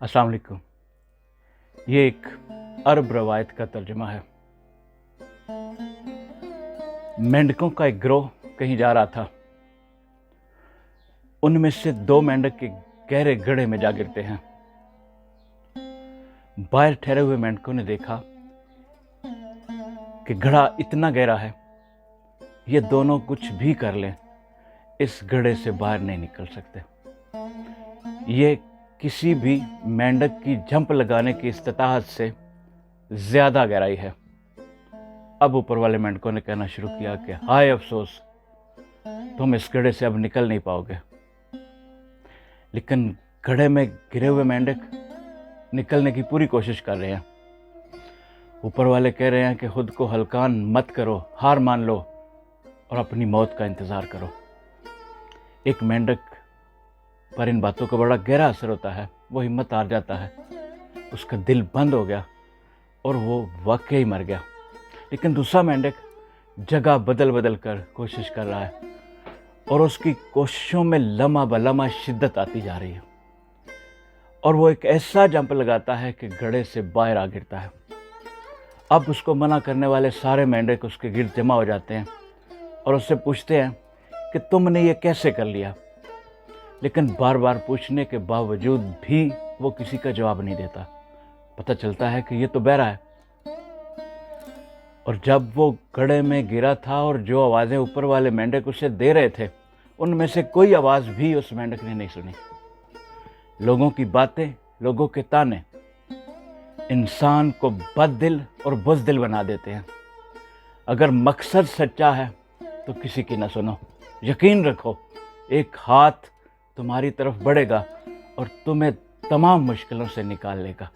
अस्सलाम वालेकुम। ये एक अरब रवायत का तर्जुमा है। मेंढकों का एक गिरोह कहीं जा रहा था। उनमें से दो मेंढक के गहरे गड्ढे में जा गिरते हैं। बाहर ठहरे हुए मेंढकों ने देखा कि गड्ढा इतना गहरा है, ये दोनों कुछ भी कर लें, इस गड्ढे से बाहर नहीं निकल सकते। ये किसी भी मेंढक की जंप लगाने की इस्तिताअत से ज़्यादा गहराई है। अब ऊपर वाले मेंढकों ने कहना शुरू किया कि हाय अफसोस, तुम इस गड्ढे से अब निकल नहीं पाओगे। लेकिन गड्ढे में गिरे हुए मेंढक निकलने की पूरी कोशिश कर रहे हैं। ऊपर वाले कह रहे हैं कि खुद को हल्कान मत करो, हार मान लो और अपनी मौत का इंतज़ार करो। एक मेंढक पर इन बातों का बड़ा गहरा असर होता है। वो हिम्मत हार जाता है, उसका दिल बंद हो गया और वो वाकई मर गया। लेकिन दूसरा मेंढक जगह बदल बदल कर कोशिश कर रहा है और उसकी कोशिशों में लम्हा ब लम्हा शिद्दत आती जा रही है और वो एक ऐसा जंप लगाता है कि गड्ढे से बाहर आ गिरता है। अब उसको मना करने वाले सारे मेंढक उसके गिर्द जमा हो जाते हैं और उससे पूछते हैं कि तुमने ये कैसे कर लिया। लेकिन बार बार पूछने के बावजूद भी वो किसी का जवाब नहीं देता। पता चलता है कि ये तो बहरा है। और जब वो गड्ढे में गिरा था और जो आवाज़ें ऊपर वाले मेंढक उसे दे रहे थे, उनमें से कोई आवाज़ भी उस मेंढक ने नहीं सुनी। लोगों की बातें, लोगों के ताने इंसान को बददिल और बुज़दिल बना देते हैं। अगर मकसद सच्चा है तो किसी की ना सुनो। यकीन रखो, एक हाथ तुम्हारी तरफ बढ़ेगा और तुम्हें तमाम मुश्किलों से निकाल लेगा।